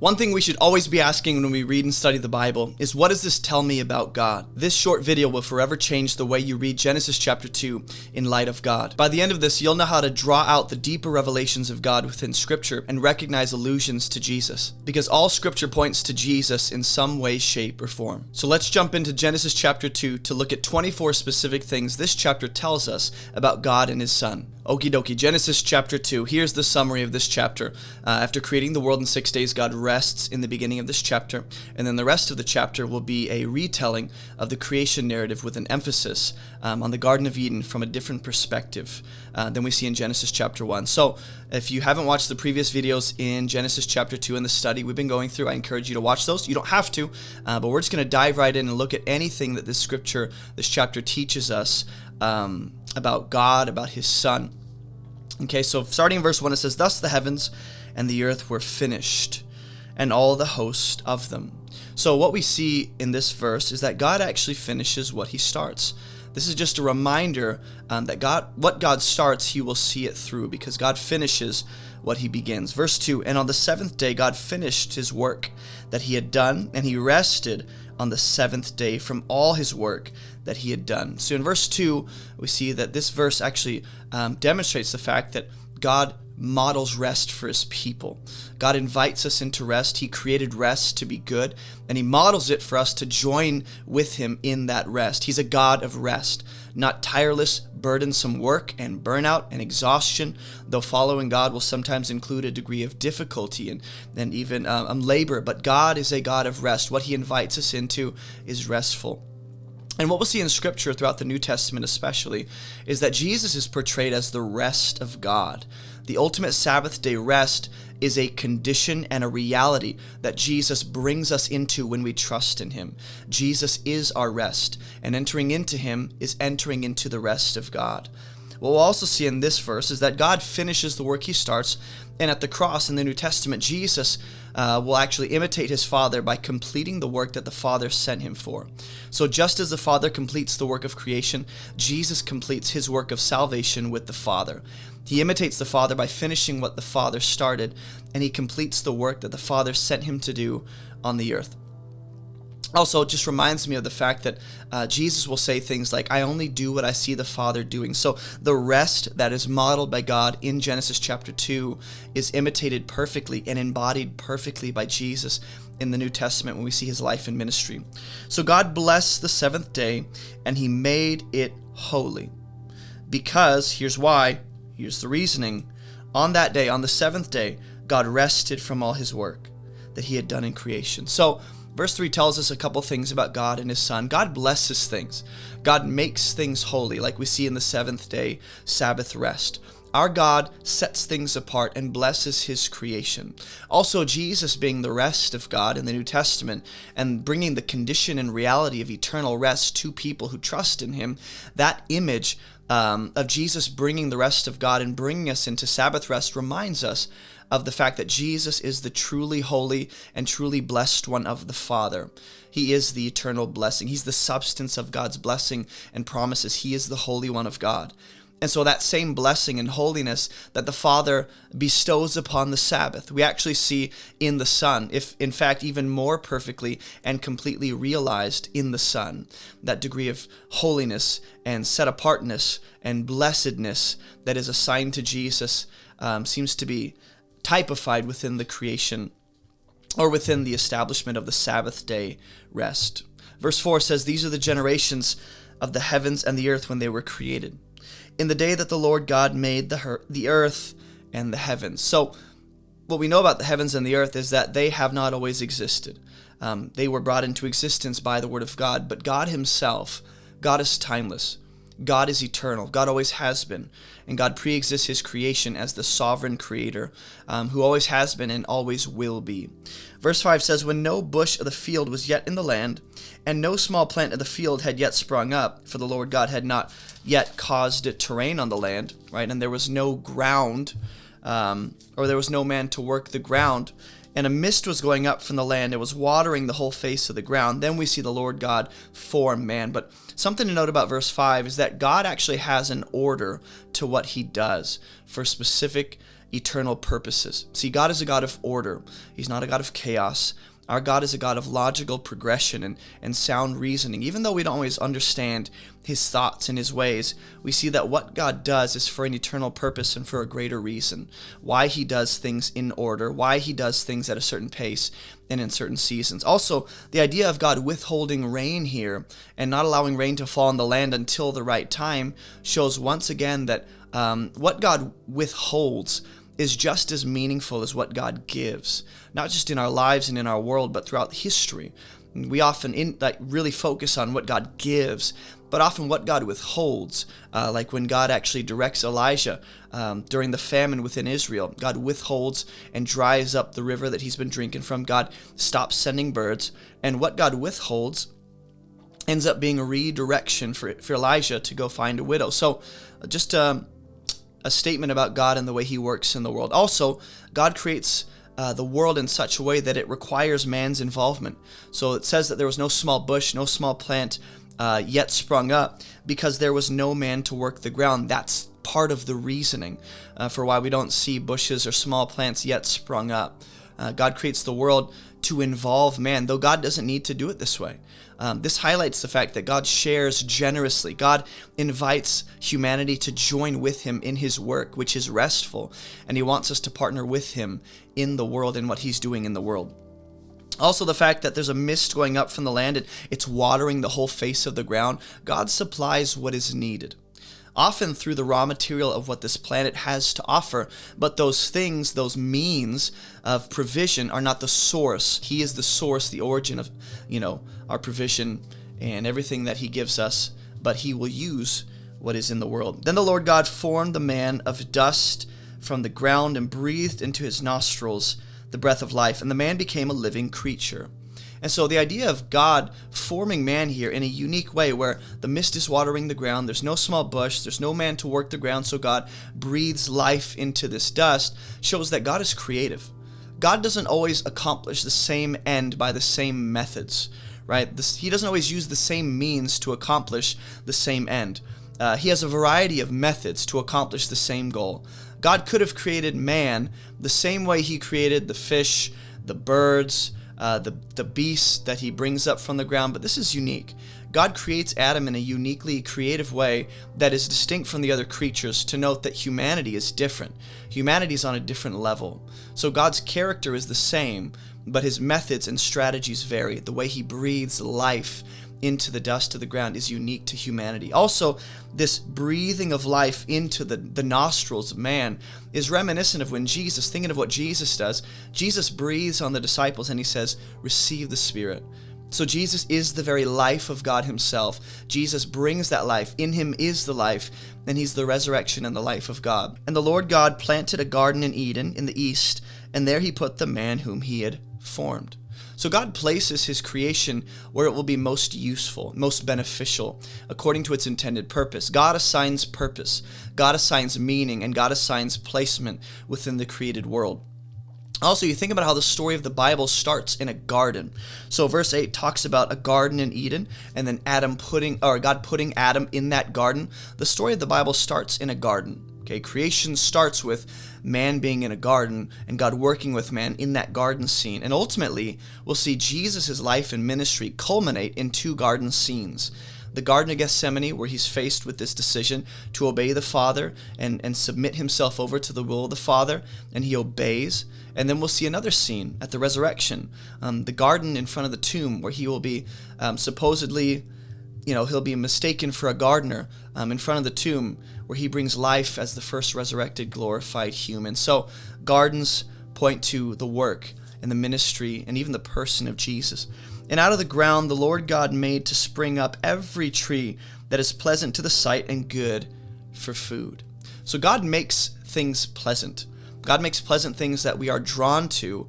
One thing we should always be asking when we read and study the Bible is, what does this tell me about God? This short video will forever change the way you read Genesis chapter 2 in light of God. By the end of this, you'll know how to draw out the deeper revelations of God within Scripture and recognize allusions to Jesus, because all Scripture points to Jesus in some way, shape, or form. So let's jump into Genesis chapter 2 to look at 24 specific things this chapter tells us about God and His Son. Okie dokie, Genesis chapter 2. Here's the summary of this chapter. After creating the world in 6 days, God rests in the beginning of this chapter, and then the rest of the chapter will be a retelling of the creation narrative with an emphasis on the Garden of Eden from a different perspective than we see in Genesis chapter 1. So if you haven't watched the previous videos in Genesis chapter 2 in the study we've been going through, I encourage you to watch those. You don't have to, but we're just going to dive right in and look at anything that this chapter teaches us about God, about His Son. Okay, so starting in verse 1, it says, "Thus the heavens and the earth were finished, and all the host of them." So what we see in this verse is that God actually finishes what He starts. This is just a reminder that what God starts, He will see it through, because God finishes what He begins. Verse 2, "And on the seventh day God finished His work that He had done, and He rested on the seventh day from all His work that He had done." So in verse 2, we see that this verse actually demonstrates the fact that God models rest for His people. God invites us into rest. He created rest to be good, and He models it for us to join with Him in that rest. He's a God of rest, not tireless, burdensome work and burnout and exhaustion, though following God will sometimes include a degree of difficulty and even labor. But God is a God of rest. What He invites us into is restful. And what we'll see in Scripture throughout the New Testament especially is that Jesus is portrayed as the rest of God. The ultimate Sabbath day rest is a condition and a reality that Jesus brings us into when we trust in Him. Jesus is our rest, and entering into Him is entering into the rest of God. What we'll also see in this verse is that God finishes the work He starts, and at the cross in the New Testament, Jesus will actually imitate His Father by completing the work that the Father sent Him for. So just as the Father completes the work of creation, Jesus completes His work of salvation with the Father. He imitates the Father by finishing what the Father started, and He completes the work that the Father sent Him to do on the earth. Also, it just reminds me of the fact that Jesus will say things like, "I only do what I see the Father doing." So the rest that is modeled by God in Genesis chapter 2 is imitated perfectly and embodied perfectly by Jesus in the New Testament when we see His life and ministry. So God blessed the seventh day, and He made it holy. Because, here's why, here's the reasoning. On that day, on the seventh day, God rested from all His work that He had done in creation. So verse 3 tells us a couple things about God and His Son. God blesses things. God makes things holy, like we see in the seventh day Sabbath rest. Our God sets things apart and blesses His creation. Also, Jesus being the rest of God in the New Testament and bringing the condition and reality of eternal rest to people who trust in Him, that image of Jesus bringing the rest of God and bringing us into Sabbath rest reminds us of the fact that Jesus is the truly holy and truly blessed one of the Father. He is the eternal blessing. He's the substance of God's blessing and promises. He is the Holy One of God. And so that same blessing and holiness that the Father bestows upon the Sabbath, we actually see in the Son, if in fact even more perfectly and completely realized in the Son. That degree of holiness and set-apartness and blessedness that is assigned to Jesus seems to be typified within the creation or within the establishment of the Sabbath day rest. Verse 4 says, "These are the generations of the heavens and the earth when they were created, in the day that the Lord God made the earth and the heavens." So what we know about the heavens and the earth is that they have not always existed. They were brought into existence by the Word of God, but God Himself, God is timeless. God is eternal. God always has been. And God pre-exists His creation as the sovereign creator who always has been and always will be. Verse 5 says, "When no bush of the field was yet in the land, and no small plant of the field had yet sprung up, for the Lord God had not yet caused it to rain on the land," right? "And there was no ground, or there was no man to work the ground. And a mist was going up from the land. It was watering the whole face of the ground. Then we see the Lord God form man." But something to note about verse 5 is that God actually has an order to what He does for specific eternal purposes. See, God is a God of order. He's not a God of chaos. Our God is a God of logical progression and sound reasoning. Even though we don't always understand his thoughts and his ways, we see that what God does is for an eternal purpose and for a greater reason. Why he does things in order, why he does things at a certain pace and in certain seasons. Also, the idea of God withholding rain here and not allowing rain to fall on the land until the right time shows once again that what God withholds is just as meaningful as what God gives, not just in our lives and in our world, but throughout history. We often really focus on what God gives, but often what God withholds, like when God actually directs Elijah during the famine within Israel. God withholds and dries up the river that he's been drinking from. God stops sending birds, and what God withholds ends up being a redirection for Elijah to go find a widow. So just a statement about God and the way he works in the world. Also, God creates the world in such a way that it requires man's involvement. So it says that there was no small bush, no small plant yet sprung up because there was no man to work the ground. That's part of the reasoning for why we don't see bushes or small plants yet sprung up. God creates the world to involve man, though God doesn't need to do it this way. This highlights the fact that God shares generously. God invites humanity to join with him in his work, which is restful, and he wants us to partner with him in the world and what he's doing in the world. Also, the fact that there's a mist going up from the land and it's watering the whole face of the ground. God supplies what is needed, often through the raw material of what this planet has to offer. But those things, those means of provision are not the source. He is the source, the origin of, our provision and everything that he gives us, but he will use what is in the world. Then the Lord God formed the man of dust from the ground and breathed into his nostrils the breath of life, and the man became a living creature. And so the idea of God forming man here in a unique way where the mist is watering the ground, there's no small bush, there's no man to work the ground, so God breathes life into this dust, shows that God is creative. God doesn't always accomplish the same end by the same methods, right? He doesn't always use the same means to accomplish the same end. He has a variety of methods to accomplish the same goal. God could have created man the same way he created the fish, the birds, the beasts that he brings up from the ground, but this is unique. God creates Adam in a uniquely creative way that is distinct from the other creatures, to note that humanity is different. Humanity is on a different level. So God's character is the same, but his methods and strategies vary. The way he breathes life into the dust of the ground is unique to humanity. Also, this breathing of life into the nostrils of man is reminiscent of when Jesus, thinking of what Jesus does, Jesus breathes on the disciples and he says, "Receive the Spirit." So Jesus is the very life of God himself. Jesus brings that life. In him is the life, and he's the resurrection and the life of God. And the Lord God planted a garden in Eden in the east, and there he put the man whom he had formed. So God places his creation where it will be most useful, most beneficial, according to its intended purpose. God assigns purpose, God assigns meaning, and God assigns placement within the created world. Also, you think about how the story of the Bible starts in a garden. So verse 8 talks about a garden in Eden, and then God putting Adam in that garden. The story of the Bible starts in a garden. Okay, creation starts with man being in a garden and God working with man in that garden scene. And ultimately, we'll see Jesus' life and ministry culminate in two garden scenes. The Garden of Gethsemane, where he's faced with this decision to obey the Father and submit himself over to the will of the Father, and he obeys. And then we'll see another scene at the resurrection, the garden in front of the tomb, where he will be supposedly, he'll be mistaken for a gardener in front of the tomb, where he brings life as the first resurrected, glorified human. So gardens point to the work and the ministry and even the person of Jesus. And out of the ground the Lord God made to spring up every tree that is pleasant to the sight and good for food. So God makes things pleasant. God makes pleasant things that we are drawn to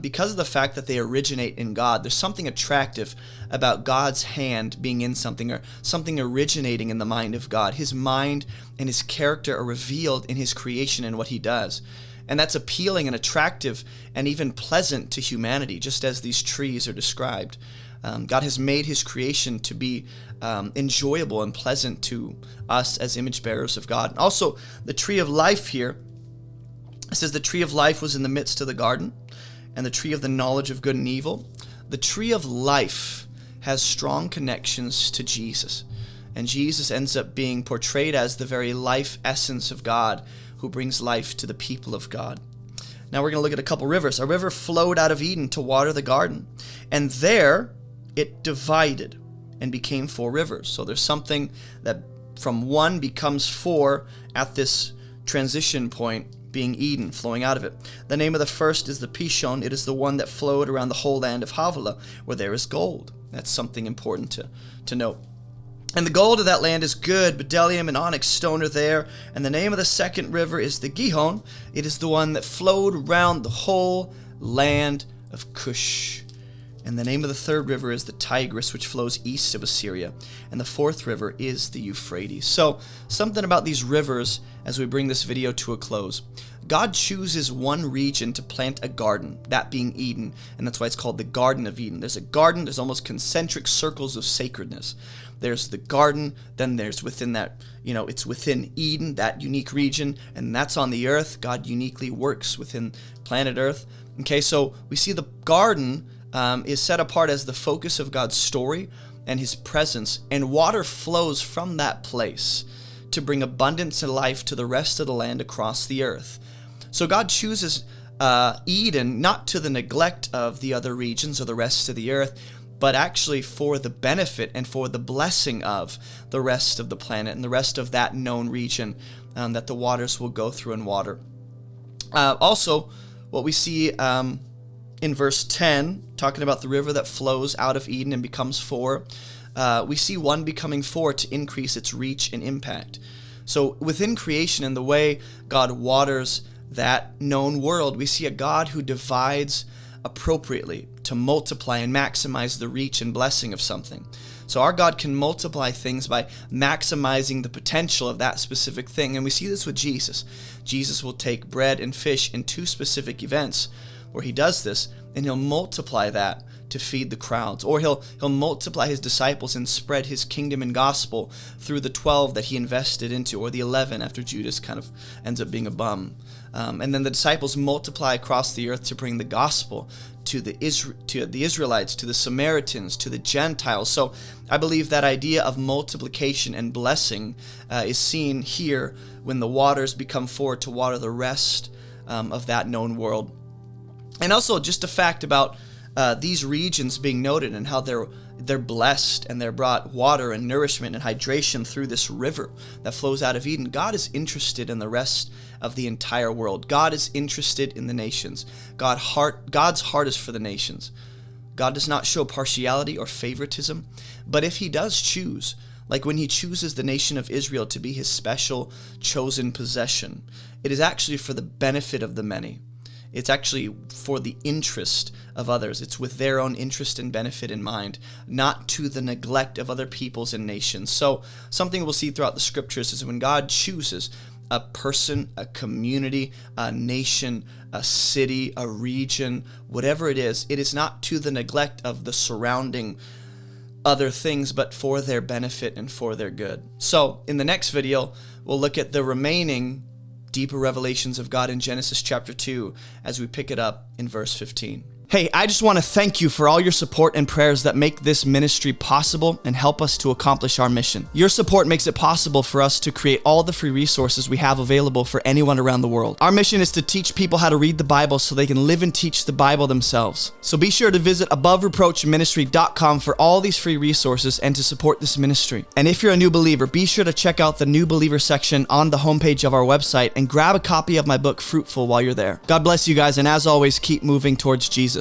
because of the fact that they originate in God. There's something attractive about God's hand being in something, or something originating in the mind of God. His mind and his character are revealed in his creation and what he does. And that's appealing and attractive and even pleasant to humanity, just as these trees are described. God has made his creation to be enjoyable and pleasant to us as image bearers of God. Also, the tree of life here It says the tree of life was in the midst of the garden, and the tree of the knowledge of good and evil. The tree of life has strong connections to Jesus. And Jesus ends up being portrayed as the very life essence of God, who brings life to the people of God. Now we're going to look at a couple rivers. A river flowed out of Eden to water the garden, and there it divided and became 4 rivers. So there's something that from one becomes 4 at this transition point, being Eden, flowing out of it. The name of the first is the Pishon. It is the one that flowed around the whole land of Havilah, where there is gold. That's something important to note. And the gold of that land is good. Bdellium and onyx stone are there. And the name of the second river is the Gihon. It is the one that flowed around the whole land of Cush. And the name of the third river is the Tigris, which flows east of Assyria. And the fourth river is the Euphrates. So, something about these rivers as we bring this video to a close. God chooses one region to plant a garden, that being Eden, and that's why it's called the Garden of Eden. There's a garden, there's almost concentric circles of sacredness. There's the garden, then there's within that, it's within Eden, that unique region, and that's on the earth. God uniquely works within planet Earth. Okay, so we see the garden is set apart as the focus of God's story and his presence, and water flows from that place to bring abundance and life to the rest of the land across the earth. So God chooses Eden not to the neglect of the other regions or the rest of the earth, but actually for the benefit and for the blessing of the rest of the planet and the rest of that known region that the waters will go through and water. Also, what we see in verse 10, talking about the river that flows out of Eden and becomes 4, we see one becoming 4 to increase its reach and impact. So within creation and the way God waters that known world, we see a God who divides appropriately to multiply and maximize the reach and blessing of something. So our God can multiply things by maximizing the potential of that specific thing. And we see this with Jesus. Jesus will take bread and fish in 2 specific events where he does this, and he'll multiply that to feed the crowds. Or he'll multiply his disciples and spread his kingdom and gospel through the 12 that he invested into, or the 11 after Judas kind of ends up being a bum. And then the disciples multiply across the earth to bring the gospel to the Israelites, to the Samaritans, to the Gentiles. So I believe that idea of multiplication and blessing is seen here when the waters become 4 to water the rest of that known world. And also just a fact about these regions being noted and how they're blessed and they're brought water and nourishment and hydration through this river that flows out of Eden. God is interested in the rest of the entire world. God is interested in the nations. God's heart is for the nations. God does not show partiality or favoritism, but if he does choose, like when he chooses the nation of Israel to be his special chosen possession, it is actually for the benefit of the many. It's actually for the interest of others. It's with their own interest and benefit in mind, not to the neglect of other peoples and nations. So something we'll see throughout the scriptures is when God chooses a person, a community, a nation, a city, a region, whatever it is not to the neglect of the surrounding other things, but for their benefit and for their good. So in the next video, we'll look at the remaining deeper revelations of God in Genesis chapter 2 as we pick it up in verse 15. Hey, I just want to thank you for all your support and prayers that make this ministry possible and help us to accomplish our mission. Your support makes it possible for us to create all the free resources we have available for anyone around the world. Our mission is to teach people how to read the Bible so they can live and teach the Bible themselves. So be sure to visit AboveReproachMinistry.com for all these free resources and to support this ministry. And if you're a new believer, be sure to check out the new believer section on the homepage of our website and grab a copy of my book, Fruitful, while you're there. God bless you guys, and as always, keep moving towards Jesus.